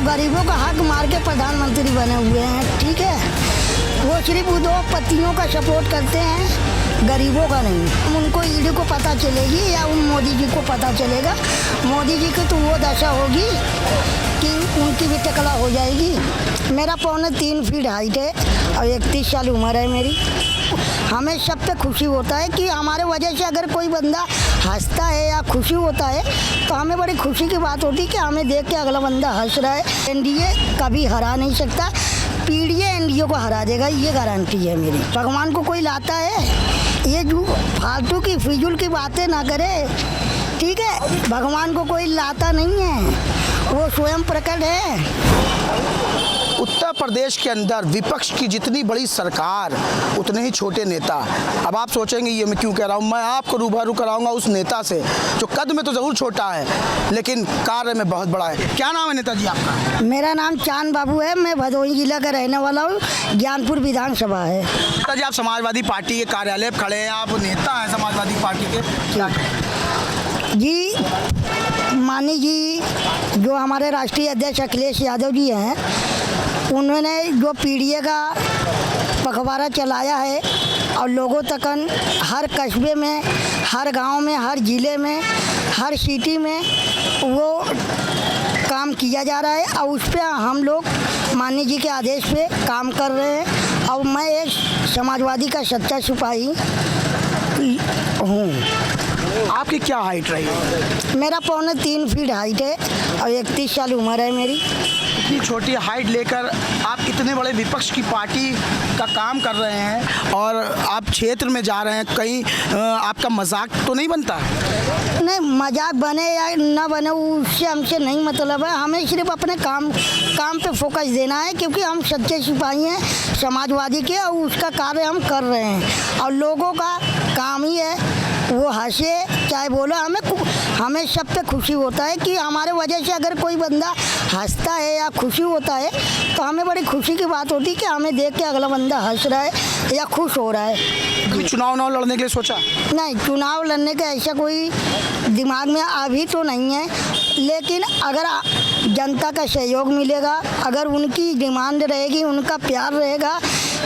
गरीबों का हक मार के प्रधानमंत्री बने हुए हैं, ठीक है। वो सिर्फ उद्योगपतियों का सपोर्ट करते हैं, गरीबों का नहीं। उनको ईडी को पता चलेगी या उन मोदी जी को पता चलेगा, मोदी जी की तो वो दशा होगी कि उनकी भी टकला हो जाएगी। मेरा 3.25 फीट हाइट है और 31 साल उम्र है मेरी। हमें सब पे खुशी होता है कि हमारे वजह से अगर कोई बंदा हंसता है या खुशी होता है तो हमें बड़ी खुशी की बात होती है कि हमें देख के अगला बंदा हंस रहा है। एनडीए कभी हरा नहीं सकता, पीडीए एनडीए को हरा देगा, ये गारंटी है मेरी। भगवान को कोई लाता है, ये जो फालतू की फिजूल की बातें ना करे, ठीक है। भगवान को कोई लाता नहीं है, वो स्वयं प्रकट है। उत्तर प्रदेश के अंदर विपक्ष की जितनी बड़ी सरकार उतने ही छोटे नेता। अब आप सोचेंगे ये मैं क्यों कह रहा हूँ, मैं आपको रूबरू कराऊंगा उस नेता से जो कद में तो ज़रूर छोटा है लेकिन कार्य में बहुत बड़ा है। क्या नाम है नेताजी आपका? मेरा नाम चांद बाबू है, मैं भदोही जिला का रहने वाला हूँ, ज्ञानपुर विधानसभा है। नेताजी आप समाजवादी पार्टी के कार्यालय पर खड़े हैं, आप नेता हैं समाजवादी पार्टी के, क्या जी मानी जी जो हमारे राष्ट्रीय अध्यक्ष अखिलेश यादव जी हैं, उन्होंने जो पीडीए का पखवाड़ा चलाया है और लोगों तक हर कस्बे में, हर गांव में, हर ज़िले में, हर सिटी में वो काम किया जा रहा है और उस पर हम लोग माननीय जी के आदेश पे काम कर रहे हैं। और मैं एक समाजवादी का सच्चा सिपाही हूँ। आपकी क्या हाइट रही है? मेरा 3.25 फीट हाइट है और 31 साल उम्र है मेरी। इतनी छोटी हाइट लेकर आप इतने बड़े विपक्ष की पार्टी का काम कर रहे हैं और आप क्षेत्र में जा रहे हैं, कहीं आपका मजाक तो नहीं बनता? नहीं, मजाक बने या ना बने उससे हमसे नहीं मतलब है। हमें सिर्फ अपने काम पे फोकस देना है, क्योंकि हम सच्चे सिपाही हैं समाजवादी के और उसका कार्य हम कर रहे हैं। और लोगों का काम ही है वो हंसे चाहे बोलो, हमें सब पे खुशी होता है कि हमारे वजह से अगर कोई बंदा हंसता है या खुशी होता है तो हमें बड़ी खुशी की बात होती है कि हमें देख के अगला बंदा हंस रहा है या खुश हो रहा है। कभी चुनाव लड़ने के लिए सोचा? नहीं, चुनाव लड़ने का ऐसा कोई दिमाग में अभी तो नहीं है, लेकिन अगर जनता का सहयोग मिलेगा, अगर उनकी डिमांड रहेगी, उनका प्यार रहेगा,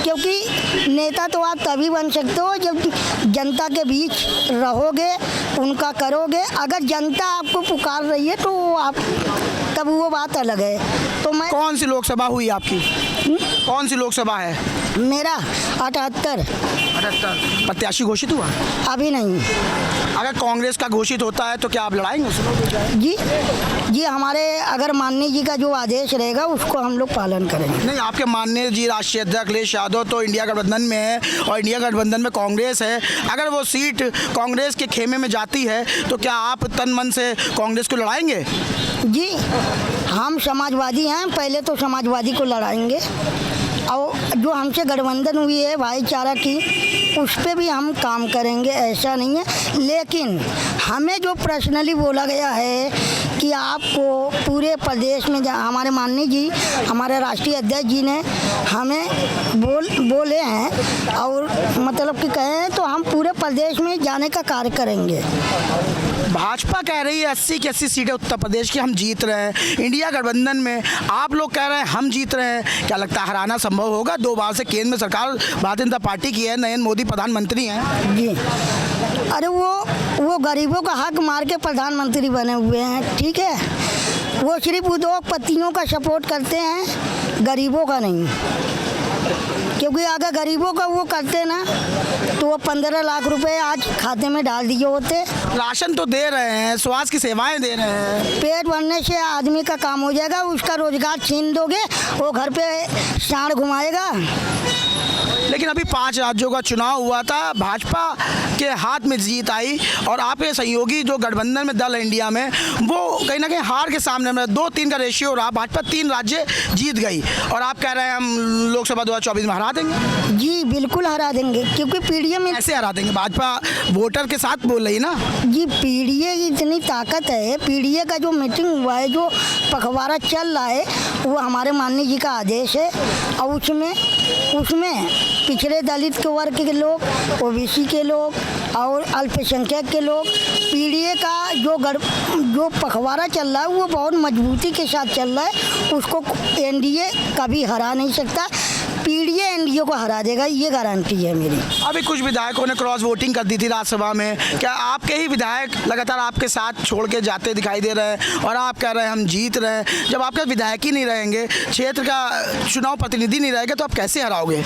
क्योंकि नेता तो आप तभी बन सकते हो जब जनता के बीच रहोगे, उनका करोगे। अगर जनता आपको पुकार रही है तो आप तब वो बात अलग है। तो मैं कौन सी लोकसभा हुई आपकी? कौन सी लोकसभा है? मेरा 78 प्रत्याशी घोषित हुआ? अभी नहीं। अगर कांग्रेस का घोषित होता है तो क्या आप लड़ाएंगे? जी हमारे अगर माननीय जी का जो आदेश रहेगा उसको हम लोग पालन करेंगे। नहीं, आपके माननीय जी राष्ट्रीय अध्यक्ष अखिलेश यादव तो इंडिया गठबंधन में है और इंडिया गठबंधन में कांग्रेस है। अगर वो सीट कांग्रेस के खेमे में जाती है तो क्या आप तन मन से कांग्रेस को लड़ाएंगे? जी हम समाजवादी हैं, पहले तो समाजवादी को लड़ाएंगे और जो हमसे गठबंधन हुई है भाईचारा की, उस पे भी हम काम करेंगे, ऐसा नहीं है। लेकिन हमें जो पर्सनली बोला गया है कि आपको पूरे प्रदेश में हमारे माननीय जी, हमारे राष्ट्रीय अध्यक्ष जी ने हमें बोले हैं और मतलब कि कहे हैं तो हम पूरे प्रदेश में जाने का कार्य करेंगे। भाजपा कह रही है 80 की 80 सीटें उत्तर प्रदेश की हम जीत रहे हैं, इंडिया गठबंधन में आप लोग कह रहे हैं हम जीत रहे हैं। क्या लगता है हराना संभव होगा? 2 बार से केंद्र में सरकार भारतीय जनता पार्टी की है, नरेंद्र मोदी प्रधानमंत्री हैं। जी अरे वो गरीबों का हक मार के प्रधानमंत्री बने हुए हैं, ठीक है। वो सिर्फ उद्योगपतियों का सपोर्ट करते हैं, गरीबों का नहीं। क्योंकि अगर गरीबों का वो करते ना तो वो 15 लाख रुपए आज खाते में डाल दिए होते। राशन तो दे रहे हैं, स्वास्थ्य की सेवाएं दे रहे हैं। पेट भरने से आदमी का काम हो जाएगा, उसका रोजगार छीन दोगे, वो घर पे साँड़ घुमाएगा। लेकिन अभी 5 राज्यों का चुनाव हुआ था, भाजपा के हाथ में जीत आई और आपके सहयोगी जो गठबंधन में दल है इंडिया में, वो कहीं ना कहीं हार के सामने में 2-3 का रेशियो रहा, भाजपा 3 राज्य जीत गई और आप कह रहे हैं हम लोकसभा 2024 में हरा देंगे। जी बिल्कुल हरा देंगे, क्योंकि पीडीए में ऐसे हरा देंगे, भाजपा वोटर के साथ बोल रही ना। जी पीडीए की इतनी ताकत है, पीडीए का जो मीटिंग हुआ है, जो पखवाड़ा चल रहा है, वो हमारे माननीय जी का आदेश है और उसमें पिछड़े दलित के वर्ग के लोग, ओबीसी के लोग और अल्पसंख्यक के लोग, पीडीए का जो पखवाड़ा चल रहा है वो बहुत मजबूती के साथ चल रहा है। उसको एनडीए कभी हरा नहीं सकता, पीडीए एनडीए को हरा देगा, ये गारंटी है मेरी। अभी कुछ विधायकों ने क्रॉस वोटिंग कर दी थी राज्यसभा में, क्या आपके ही विधायक लगातार आपके साथ छोड़ के जाते दिखाई दे रहे हैं और आप कह रहे हैं हम जीत रहे हैं? जब आपके विधायक ही नहीं रहेंगे, क्षेत्र का चुनाव प्रतिनिधि नहीं रहेगा, तो आप कैसे हराओगे?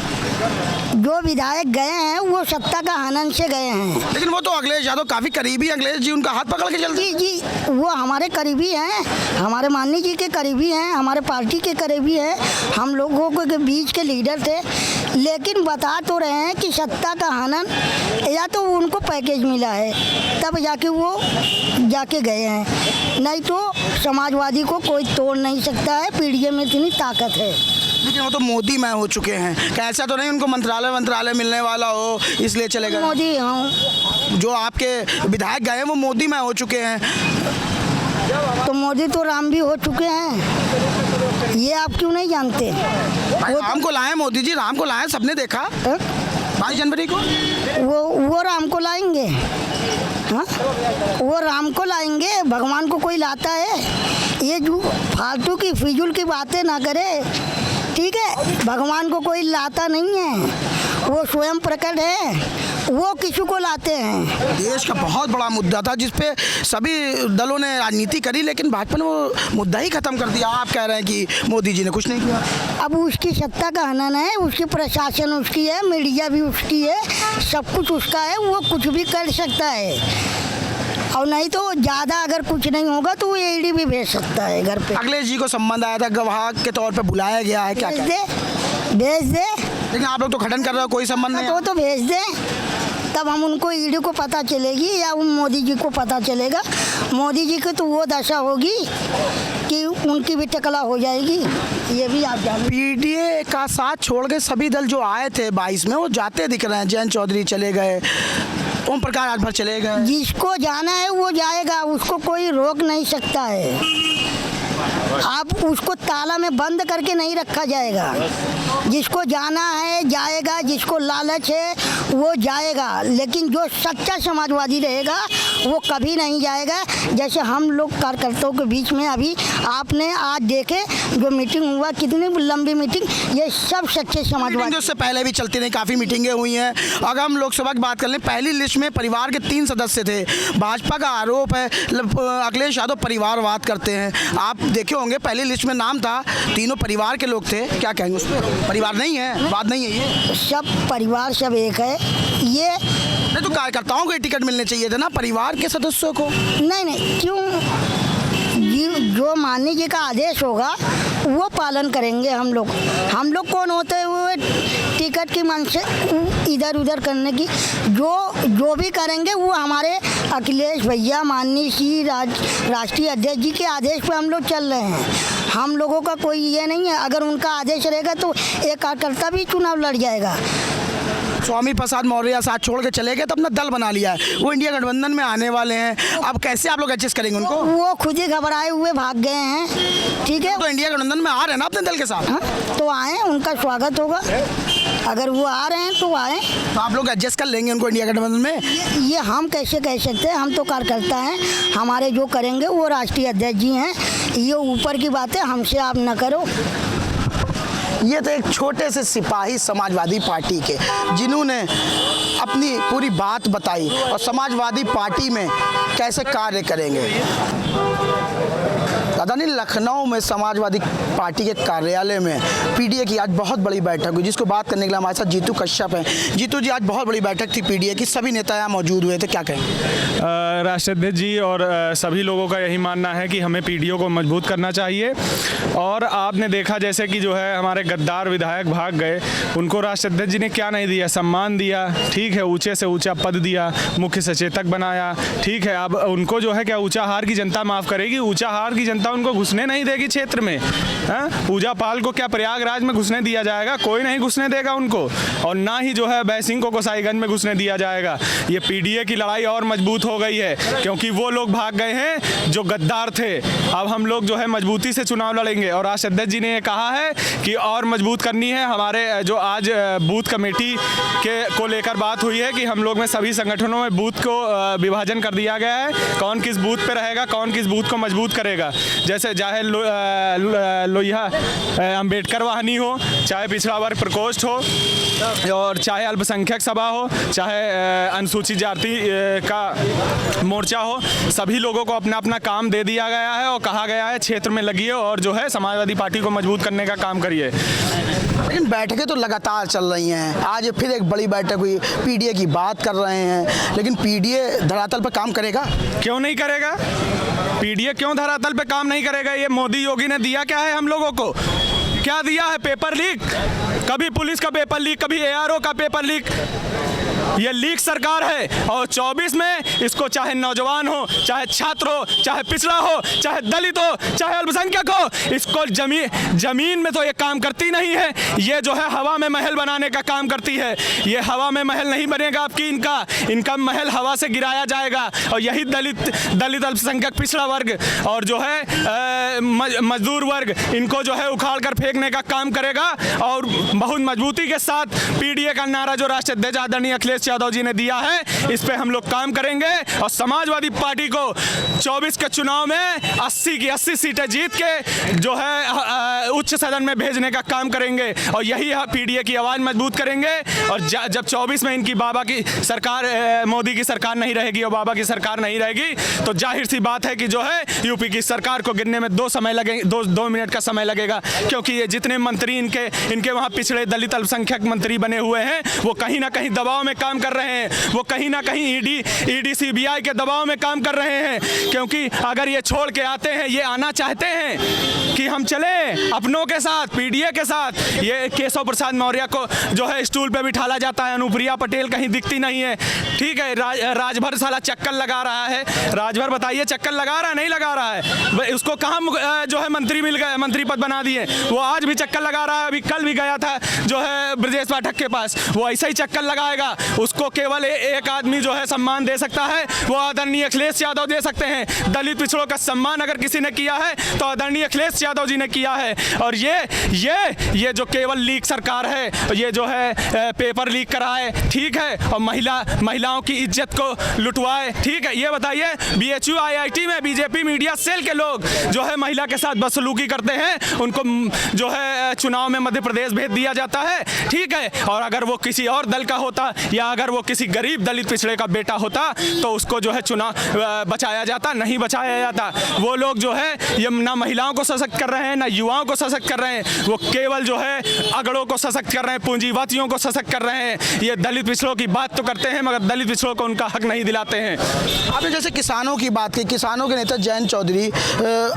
जो विधायक गए हैं वो सत्ता का हनन से गए हैं। लेकिन वो तो अखिलेश यादव काफी करीबी, अखिलेश जी उनका हाथ पकड़ के चलते। जी जी, वो हमारे करीबी हैं, हमारे माननीय जी के करीबी हैं, हमारे पार्टी के करीबी हैं, हम लोगों के बीच के लीडर थे। लेकिन बता तो रहे हैं कि सत्ता का हनन, या तो उनको पैकेज मिला है तब जाके वो जाके गए हैं, नहीं तो समाजवादी को कोई तोड़ नहीं सकता है। पीडीए में इतनी ताकत है। लेकिन वो तो मोदी मैं हो चुके हैं, क्या ऐसा तो नहीं उनको मंत्रालय मिलने वाला हो इसलिए चले गए? मोदी हूँ। जो आपके विधायक गए वो मोदी मैं हो चुके हैं। तो मोदी तो राम भी हो चुके हैं, ये आप क्यों नहीं जानते? भाई राम को लाए मोदी जी, राम को लाए, सबने देखा 22 जनवरी को। वो राम को लाएंगे? हाँ, वो राम को लाएंगे, भगवान को कोई लाता है? ये जो फालतू की फिजूल की बातें ना करे, ठीक है? भगवान को कोई लाता नहीं है, वो स्वयं प्रकट है, वो किसी को लाते हैं। देश का बहुत बड़ा मुद्दा था जिसपे सभी दलों ने राजनीति करी, लेकिन भाजपा ने वो मुद्दा ही खत्म कर दिया। आप कह रहे हैं कि मोदी जी ने कुछ नहीं किया। अब उसकी सत्ता का हनन है, उसकी प्रशासन उसकी है, मीडिया भी उसकी है, सब कुछ उसका है, वो कुछ भी कर सकता है। और नहीं तो ज़्यादा अगर कुछ नहीं होगा तो वो ईडी भी भेज सकता है घर पे। अखिलेश जी को संबंध आया था, गवाह के तौर पे बुलाया गया है, क्या भेज दे। लेकिन आप लोग तो खंडन कर रहे हो, कोई संबंध नहीं। तो भेज दे, तब हम उनको ईडी को पता चलेगी या उन मोदी जी को पता चलेगा। मोदी जी की तो वो दशा होगी कि उनकी भी टकला हो जाएगी, ये भी आप जान। पीडीए का साथ छोड़ के सभी दल जो आए थे 22 में वो जाते दिख रहे हैं। जयंत चौधरी चले गए, ओम प्रकाश राजभर चले गए। जिसको जाना है वो जाएगा, उसको कोई रोक नहीं सकता है। आप उसको ताला में बंद करके नहीं रखा जाएगा। जिसको जाना है जाएगा, जिसको लालच है वो जाएगा, लेकिन जो सच्चा समाजवादी रहेगा वो कभी नहीं जाएगा। जैसे हम लोग कार्यकर्ताओं के बीच में अभी आपने आज देखे जो मीटिंग हुआ, कितनी लंबी मीटिंग, ये सब सच्चे समाजवादी। सब परिवार सब एक है। ये नहीं तो कार्यकर्ताओं को टिकट मिलने चाहिए थे ना, परिवार के सदस्यों को। नहीं, क्यों? जो माननीय जी का आदेश होगा वो पालन करेंगे हम लोग। हम लोग कौन होते हैं वो टिकट की मन से इधर उधर करने की? जो भी करेंगे वो हमारे अखिलेश भैया, माननीय श्री राष्ट्रीय अध्यक्ष जी के आदेश पे हम लोग चल रहे हैं। हम लोगों का कोई ये नहीं है, अगर उनका आदेश रहेगा तो एक कार्यकर्ता भी चुनाव लड़ जाएगा। स्वामी प्रसाद मौर्य साथ छोड़ के चले गए तो अपना दल बना लिया है, वो इंडिया गठबंधन में आने वाले हैं। अब कैसे आप लोग एडजस्ट करेंगे उनको? वो खुद ही घबराए हुए भाग गए हैं, ठीक है? तो इंडिया गठबंधन में आ रहे हैं ना अपने दल के साथ। हाँ, तो आए, उनका स्वागत होगा। अगर वो आ रहे हैं तो आए, तो आप लोग एडजस्ट कर लेंगे उनको इंडिया गठबंधन में? ये हम कैसे कह सकते हैं? हम तो कार्यकर्ता हैं, हमारे जो करेंगे वो राष्ट्रीय अध्यक्ष जी हैं। ये ऊपर की बातें हमसे आप न करो। ये तो एक छोटे से सिपाही समाजवादी पार्टी के, जिन्होंने अपनी पूरी बात बताई और समाजवादी पार्टी में कैसे कार्य करेंगे। दादा नहीं, लखनऊ में समाजवादी पार्टी के कार्यालय में पीडीए की आज बहुत बड़ी बैठक हुई, जिसको बात करने के लिए हमारे साथ जीतू कश्यप हैं। जीतू जी, आज बहुत बड़ी बैठक थी पीडीए की, सभी नेता यहाँ मौजूद हुए थे, क्या कहेंगे? राष्ट्राध्यक्ष जी और सभी लोगों का यही मानना है कि हमें पीडीओ को मजबूत करना चाहिए। और आपने देखा जैसे कि जो है हमारे गद्दार विधायक भाग गए, उनको राष्ट्राध्यक्ष जी ने क्या नहीं दिया? सम्मान दिया, ठीक है, ऊंचे से ऊंचा पद दिया, मुख्य सचेतक बनाया, ठीक है। अब उनको जो है क्या ऊंचा हार की जनता माफ़ करेगी? ऊंचा हार की जनता जनता उनको घुसने नहीं देगी क्षेत्र में? हाँ, पूजा पाल को क्या प्रयागराज में घुसने दिया जाएगा? कोई नहीं घुसने देगा उनको, और ना ही जो है बैसिंग को गोसाईगंज में घुसने दिया जाएगा। ये पीडीए की लड़ाई और मजबूत हो गई है, क्योंकि वो लोग भाग गए हैं जो गद्दार थे। अब हम लोग जो है मजबूती से चुनाव लड़ेंगे, और राष्ट्रीय अध्यक्ष जी ने ये कहा है कि और मजबूत करनी है। हमारे जो आज बूथ कमेटी को लेकर बात हुई है कि हम लोग में सभी संगठनों में बूथ को विभाजन कर दिया गया है, कौन किस बूथ पे रहेगा, कौन किस बूथ को मजबूत करेगा। जैसे चाहे लोहिया अंबेडकर वाहिनी हो, चाहे पिछड़ा वर्ग प्रकोष्ठ हो, और चाहे अल्पसंख्यक सभा हो, चाहे अनुसूचित जाति का मोर्चा हो, सभी लोगों को अपना अपना काम दे दिया गया है और कहा गया है क्षेत्र में लगिए और जो है समाजवादी पार्टी को मजबूत करने का काम करिए। लेकिन बैठकें तो लगातार चल रही हैं। आज फिर एक बड़ी बैठक हुई, पीडीए की बात कर रहे हैं, लेकिन पीडीए धरातल पर काम करेगा? क्यों नहीं करेगा? पीडीए क्यों धरातल पे काम नहीं करेगा? ये मोदी योगी ने दिया क्या है हम लोगों को? क्या दिया है? पेपर लीक, कभी पुलिस का पेपर लीक, कभी एआरओ का पेपर लीक। ये लीक सरकार है, और 24 में इसको चाहे नौजवान हो, चाहे छात्र हो, चाहे पिछड़ा हो, चाहे दलित हो, चाहे अल्पसंख्यक हो, इसको जमीन में तो ये काम करती नहीं है। ये जो है हवा में महल बनाने का काम करती है। ये हवा में महल नहीं बनेगा आपकी, इनका महल हवा से गिराया जाएगा। और यही दलित अल्पसंख्यक पिछड़ा वर्ग और जो है मजदूर वर्ग, इनको जो है उखाड़ कर फेंकने का काम करेगा। और बहुत मजबूती के साथ पीडीए का नारा जो राष्ट्रीय अध्यक्ष आदरणीय अखिलेश यादव जी ने दिया है, इस पे हम लोग काम करेंगे, और समाजवादी पार्टी को 24 के चुनाव में 80 की 80 सीटें जीत के जो है उच्च सदन में भेजने का काम करेंगे, और यही पीडीए की आवाज मजबूत करेंगे। और जब 24 में इनकी बाबा की सरकार, मोदी की सरकार नहीं रहेगी और बाबा की सरकार नहीं रहेगी, तो जाहिर सी बात है कि जो है यूपी की सरकार को गिरने में 2 मिनट का समय लगेगा, क्योंकि ये जितने मंत्री इनके वहाँ पिछड़े दलित अल्पसंख्यक मंत्री बने हुए हैं, वो कहीं ना कहीं दबाव में काम कर रहे हैं, वो कहीं ना कहीं ईडी सीबीआई के दबाव में काम कर रहे हैं। क्योंकि अगर ये छोड़ के आते हैं, ये आना चाहते हैं कि हम चले अपनों के साथ, पीडीए के साथ। ये केशव प्रसाद मौर्य को जो है स्टूल पे बिठाला जाता है, अनुप्रिया पटेल कहीं दिखती नहीं है, ठीक है। राजभर साला चक्कर लगा रहा है। राजभर बताइए, चक्कर लगा रहा है नहीं लगा रहा है? उसको कहाँ जो है मंत्री मिल गए, मंत्री पद बना दिए। वो आज भी चक्कर लगा रहा है। अभी कल भी गया था जो है ब्रजेश पाठक के पास, वो ऐसा ही चक्कर लगाएगा। उसको केवल एक आदमी जो है सम्मान दे सकता है, वो आदरणीय अखिलेश यादव दे सकते हैं। दलित पिछड़ों का सम्मान अगर किसी ने किया है तो आदरणीय अखिलेश यादव जी ने किया है। और ये जो केवल लीक सरकार है, ये जो है पेपर लीक कराए, ठीक है, और महिलाओं की इज्जत को लुटवाए, ठीक है। ये बताइए, बीएचयू आईआईटी में बीजेपी मीडिया सेल के लोग जो है महिला के साथ बदसलूकी करते हैं, उनको जो है चुनाव में मध्य प्रदेश भेज दिया जाता है, ठीक है। और अगर वो किसी और दल का होता, या अगर वो किसी गरीब दलित पिछड़े का बेटा होता, तो उसको जो है चुनाव बचाया जाता, नहीं बचाया जाता। वो लोग जो है ये ना महिलाओं को सशक्त कर रहे हैं, ना युवाओं को सशक्त कर रहे हैं, वो केवल जो है अगड़ों को सशक्त कर रहे हैं, पूंजीवातियों को सशक्त कर रहे हैं। ये दलित पिछड़ों की बात तो करते हैं, मगर दलित पिछड़ों को उनका हक नहीं दिलाते हैं। आपने जैसे किसानों की बात की, किसानों के नेता जयंत चौधरी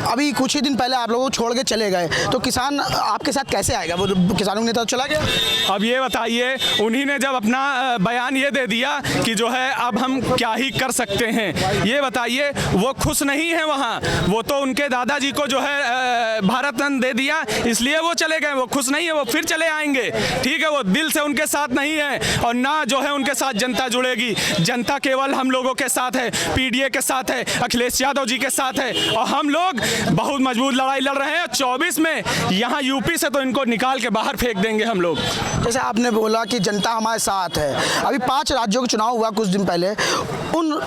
अभी कुछ ही दिन पहले आप लोगों को छोड़ के चले गए, तो किसान आपके साथ कैसे आएगा? वो किसानों के नेता चला गया। अब ये बताइए, उन्हीं ने जब अपना बयान ये दे दिया कि जो है अब हम क्या ही कर सकते हैं, ये बताइए, वो खुश नहीं है वहाँ। वो तो उनके दादाजी को जो है भारत रत्न दे दिया, इसलिए वो चले गए। वो खुश नहीं है, वो फिर चले आएंगे, ठीक है। वो दिल से उनके साथ नहीं है, और ना जो है उनके साथ जनता जुड़ेगी। जनता केवल हम लोगों के साथ है, पीडीए के साथ है, अखिलेश यादव जी के साथ है, और हम लोग बहुत मजबूत लड़ाई लड़ रहे हैं। 24 में यहाँ यूपी से तो इनको निकाल के बाहर फेंक देंगे हम लोग। जैसे आपने बोला कि जनता हमारे साथ है, अभी 5 राज्यों का चुनाव हुआ कुछ दिन पहले, उन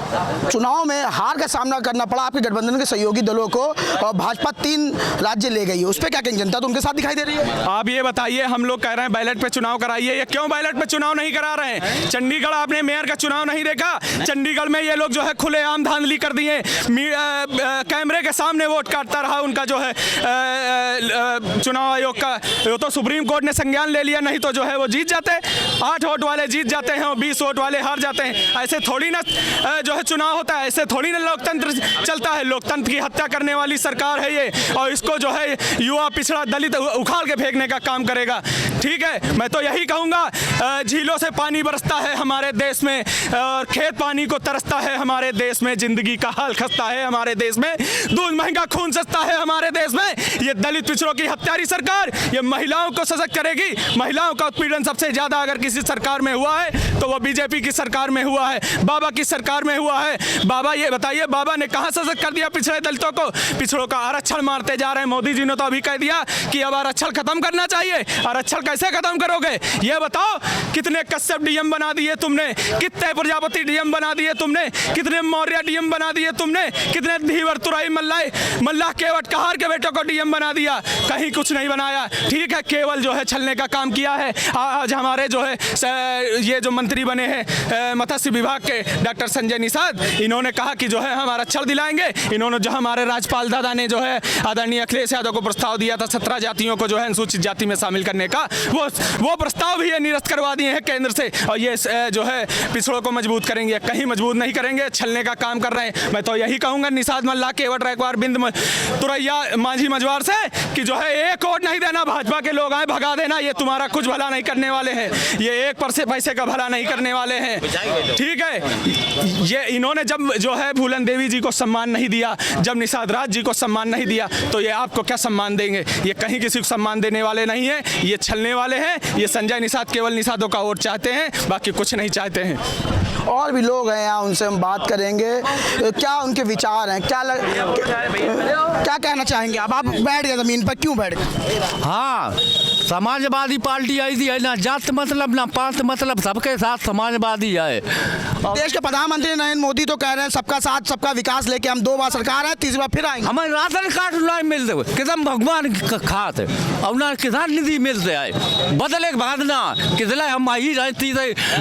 चुनाव में हार का सामना करना पड़ा आपके गठबंधन के सहयोगी दलों को, और भाजपा 3 राज्य ले गई है। उस पर क्या कहेंगे? जनता तो उनके साथ दिखाई दे रही है। आप ये बताइए, हम लोग कह रहे हैं बैलेट पे चुनाव कराइए, ये क्यों बैलेट पे चुनाव नहीं करा रहे हैं? चंडीगढ़ आपने मेयर का चुनाव नहीं देखा? चंडीगढ़ में ये लोग जो है खुलेआम धांधली कर दिए, कैमरे के सामने वोट काटता रहा उनका जो है चुनाव आयोग का। तो सुप्रीम कोर्ट ने संज्ञान ले लिया, नहीं तो जो है वो जीत जाते। 8 वोट वाले जीत जाते हैं और 20 वोट वाले हार जाते हैं। ऐसे थोड़ी ना जो है चुनाव होता है, ऐसे थोड़ी ना लोकतंत्र चलता है। लोकतंत्र की हत्या करने वाली सरकार है ये, और इसको जो है युवा, पिछड़ा, दलित उखाड़ के फेंकने का काम करेगा। ठीक है, मैं तो यही कहूँगा, झीलों से पानी बरसता है हमारे देश में, और खेत पानी को तरसता है हमारे देश में, जिंदगी का हाल खस्ता है हमारे देश में, दूध महंगा खून सस्ता है हमारे देश में। ये दलित पिछड़ों की हत्यारी सरकार ये महिलाओं को सशक्त करेगी। महिलाओं का उत्पीड़न सबसे ज्यादा अगर किसी सरकार में हुआ है तो वो बीजेपी की सरकार में हुआ है, बाबा की सरकार में हुआ है। बाबा, ये बताइए, बाबा ने कहां सशक्त कर दिया पिछड़े दलितों को? पिछड़ों का आरक्षण मारते जा रहे हैं। मोदी जी ने तो अभी कह दिया कि अब आरक्षण खत्म करना चाहिए। आरक्षण कैसे खत्म करोगे ये बताओ? कितने कश्यप डीएम बना दिए तुमने, कितने प्रजापति डीएम बना दिए तुमने, कितने मौर्य डीएम बना दिए तुमने, कितने धीवर तुराई मल्लाह केवट कहार के बेटों को डीएम बना दिया? कहीं कुछ नहीं बनाया। ठीक है, केवल जो है छलने का काम किया है। आज हमारे जो है ये जो मंत्री बने हैं मत्स्य विभाग के डॉक्टर संजय निषाद, इन्होंने कहा कि जो है हम आरक्षण दिलाएंगे। इन्होंने जो हमारे राज्यपाल दादा ने जो है आदरणीय अखिलेश यादव को प्रस्ताव दिया था 17 जातियों को जो है अनुसूचित जाति में शामिल करने का, वो प्रस्ताव भी ये निरस्त करवा दिए हैं केंद्र से। और ये जो है पिछड़ों को मजबूत करेंगे, कहीं मजबूत नहीं करेंगे, छलने का काम कर रहे हैं। मैं तो यही कहूँगा निषाद, मल्लाह, केवट, रैकवार, बिंद, तुरैया, मांझी, मजवार से कि जो है एक वोट नहीं देना। भाजपा के लोग आए, भगा देना। ये तुम्हारा कुछ भला नहीं करने वाले हैं, ये 1 पैसे का भला नहीं करने वाले हैं। ठीक है, ये इन्होंने जब जो है फूलन देवी जी को सम्मान नहीं दिया, जब निषाद राज जी को सम्मान नहीं दिया, तो ये आपको क्या सम्मान देंगे? ये कहीं किसी को सम्मान देने वाले नहीं है, ये छलने वाले हैं। ये संजय निषाद केवल निषादों का वोट चाहते हैं, बाकी कुछ नहीं चाहते हैं। और भी लोग हैं यहाँ, उनसे हम बात करेंगे, क्या उनके विचार हैं, क्या कहना चाहेंगे आप बैठ गए ज़मीन पर, क्यों बैठ गए? हाँ, समाजवादी पार्टी आई थी, है ना जात मतलब ना पात मतलब, सबके साथ समाजवादी है। देश के प्रधानमंत्री नरेंद्र मोदी तो कह रहे हैं सबका साथ सबका विकास लेके हम 2 बार सरकार है, 3री बार फिर आएंगे। हमें राशन कार्ड नहीं मिलते, किसम भगवान खाते और ना किसान निधि मिलते है। बदले के बाद ना किसले हम आई रहती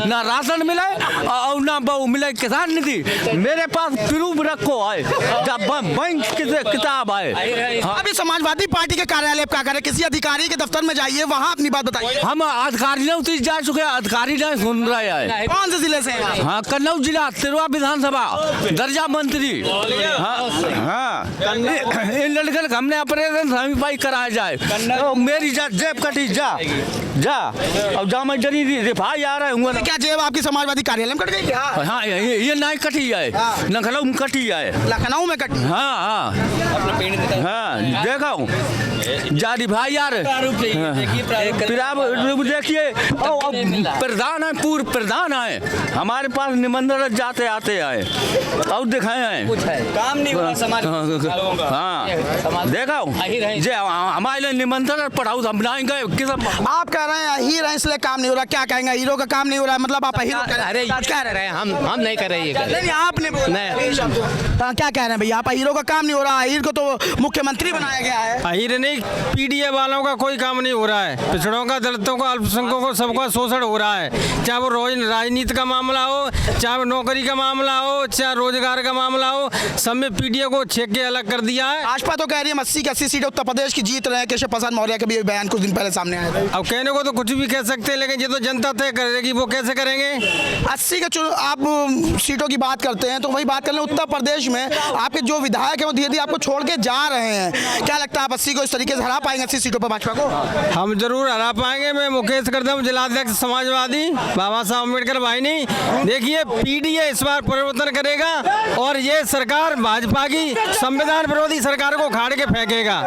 ना राशन मिले और ना बहु मिले किसान निधि। मेरे पास प्रूफ रखो है, जब बैंक किताब है। अभी समाजवादी पार्टी के कार्यालय क्या करें, किसी अधिकारी के दफ्तर में जाइए, वहाँ अपनी बात बताइए। हम अधिकारी नहीं जा चुके, अधिकारी नहीं सुन रहे हैं। कौन से जिले से हैं? हाँ, कन्नौज जिला, तिरवा विधानसभा, दर्जा मंत्री। हाँ, इन लड़के हमने ऑपरेशन समीपाई कराया जाए। मेरी जेब कटी, जा अब जा मैं डरी रिफाई आ रहा हूँ। क्या जेब आपकी समाजवादी कार्यालय में कट गई क्या? हाँ, ये नहीं कटी है, लखनऊ में कटी है। लखनऊ में कटी? हाँ, देखा हूँ जारी भाई यार। देखिए, प्रधान है, पूर्व प्रधान है, हमारे पास निमंत्रण जाते आते आए और दिखाए हैं, काम नहीं हुआ समाज। हाँ, देखा हूँ हमारे लिए निमंत्रण पढ़ाऊ हम नहीं गए। किस आप कह रहे हैं हीरो है इसलिए काम नहीं हो रहा, क्या कहेंगे? हीरो का काम नहीं हो रहा है मतलब आप हीरो अरे क्या रह रहे हैं, हम नहीं कर रहे हैं। नहीं, आपने क्या कह रहे हैं भैया? आप हीरो का काम नहीं हो रहा, हीरो को तो मुख्यमंत्री बनाया गया है। अहीर नहीं, पीडीए वालों का कोई काम नहीं हो रहा है। पिछड़ों का, दलितों का, अल्पसंख्यकों को सबका शोषण हो रहा है, चाहे वो राजनीति का मामला हो, चाहे वो नौकरी का मामला हो, चाहे रोजगार का मामला हो, सब में पीडीए को छेक के अलग कर दिया है। भाजपा तो कह रही है 80 की 80 सीटें उत्तर प्रदेश की जीत रहे हैं। केशव प्रसाद मौर्य के भी बयान कुछ दिन पहले सामने आया था। अब कहने को तो कुछ भी कह सकते हैं, लेकिन ये तो जनता तय करेगी, वो कैसे करेंगे? 80 के आप सीटों की बात करते हैं तो वही बात कर लें, उत्तर प्रदेश में आपके जो विधायक हैं वो धीरे धीरे आपको छोड़ के जा रहे हैं। क्या लगता है आप 80 को इस तरीके से हरा पाएंगे, 80 सीटों पर भाजपा को? हम जरूर हरा पाएंगे। मैं मुकेश करदम, जिलाध्यक्ष समाजवादी, बाबा साहब अम्बेडकर वाहिनी। देखिए, पीडीए इस बार परिवर्तन करेगा और ये सरकार भाजपा की संविधान विरोधी सरकार को उखाड़ के फेंकेगा,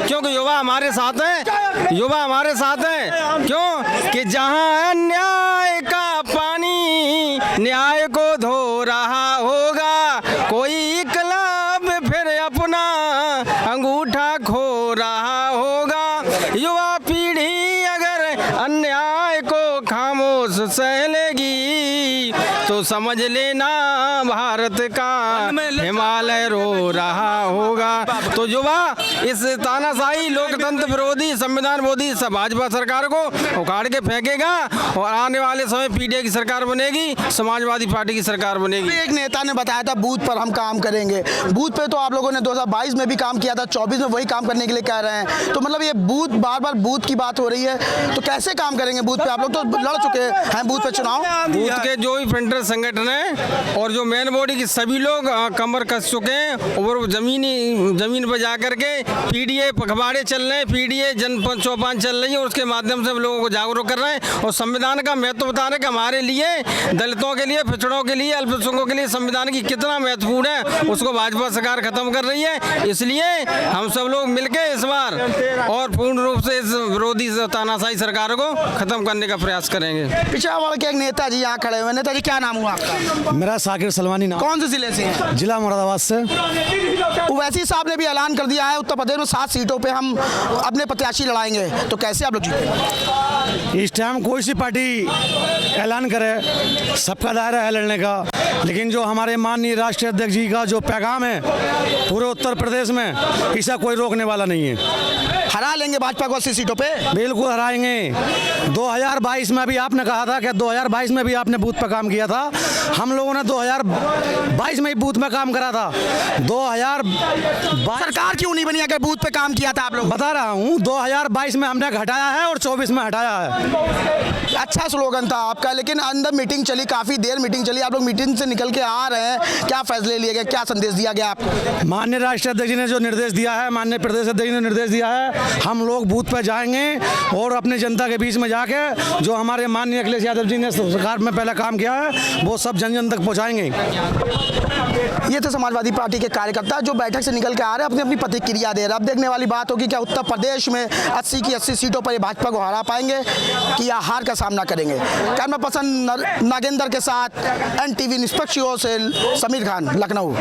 क्योंकि युवा हमारे साथ हैं, युवा हमारे साथ हैं। क्यों कि जहां अन्याय का पानी न्याय को धो रहा होगा, कोई क्लब फिर अपना अंगूठा खो रहा होगा। युवा पीढ़ी अगर अन्याय को खामोश सह लेगी तो समझ लेना भारत का हिमालय रो रहा होगा। तो युवा इस तानाशाही लोकतंत्र विरोधी संविधान विरोधी भाजपा सरकार को उखाड़ के फेंकेगा और आने वाले समय पीडीए की सरकार बनेगी, समाजवादी पार्टी की सरकार बनेगी। एक नेता ने बताया था बूथ पर हम काम करेंगे। बूथ पे तो आप लोगों ने 2022 में भी काम किया था, 24 में वही काम करने के लिए कह रहे हैं। तो मतलब ये बूथ बार बार बूथ की बात हो रही है, तो कैसे काम करेंगे बूथ पे? आप लोग तो लड़ चुके हैं बूथ पे चुनाव। बूथ के जो भी फ्रंटर संगठन है और जो मेन बॉडी की सभी लोग कमर कस चुके हैं और जमीन पर जाकर के पीडीए पखवाड़े चल रहे हैं, पीडीए जन चौपाल चल रही है और उसके माध्यम से हम लोगों को जागरूक कर रहे हैं और संविधान का महत्व बता रहे हैं कि हमारे लिए, दलितों के लिए, पिछड़ों के लिए, अल्पसंख्यकों के लिए संविधान की कितना महत्वपूर्ण है, उसको भाजपा सरकार खत्म कर रही है। इसलिए हम सब लोग मिलकर इस बार और पूर्ण रूप से इस विरोधी तानाशाही सरकार को खत्म करने का प्रयास करेंगे। पिछावर के एक नेताजी यहाँ खड़े हुए। नेताजी क्या नाम हुआ आपका? मेरा साकिर सलमानी नाम। कौन से जिले से हैं? जिला मुरादाबाद से। ओवैसी साहब ने भी ऐलान कर दिया है उत्तर प्रदेश में 7 सीटों पे हम अपने प्रत्याशी लड़ाएंगे, तो कैसे आप लोग जीतेंगे? इस टाइम कोई सी पार्टी ऐलान करे, सबका दायरा है लड़ने का, लेकिन जो हमारे माननीय राष्ट्रीय अध्यक्ष जी का जो पैगाम है पूरे उत्तर प्रदेश में, इसका कोई रोकने वाला नहीं है। हरा लेंगे भाजपा को 80 सीटों पे? बिल्कुल हराएंगे। 2022 में भी आपने कहा था कि 2022 में भी आपने बूथ पर काम किया था। हम लोगों ने 2022 में ही बूथ में काम करा था। 2022 सरकार क्यों नहीं बनी अगर बूथ पे काम किया था आप लोग? बता रहा हूँ, 2022 में हमने घटाया है और 24 में हटाया है। अच्छा स्लोगन था आपका, लेकिन अंदर मीटिंग चली, काफी देर मीटिंग चली। आप लोग मीटिंग से निकल के आ रहे हैं, क्या फैसले लिए गए, क्या संदेश दिया गया आपको? माननीय राष्ट्रीय अध्यक्ष जी ने जो निर्देश दिया है, माननीय प्रदेश अध्यक्ष ने निर्देश दिया है, हम लोग बूथ पर जाएंगे और अपनी जनता के बीच में जाके जो हमारे माननीय अखिलेश यादव जी ने सरकार में पहले काम किया है वो सब जन जन तक पहुँचाएंगे। ये थे समाजवादी पार्टी के कार्यकर्ता जो बैठक से निकल के आ रहे हैं, अपनी अपनी प्रतिक्रिया दे रहे हैं। अब देखने वाली बात होगी क्या उत्तर प्रदेश में 80 की 80 सीटों पर ये भाजपा को हरा पाएंगे कि या हार का सामना करेंगे। कैमरा पर्सन नागेंद्र के साथ NTV निष्पक्ष से समीर खान, लखनऊ।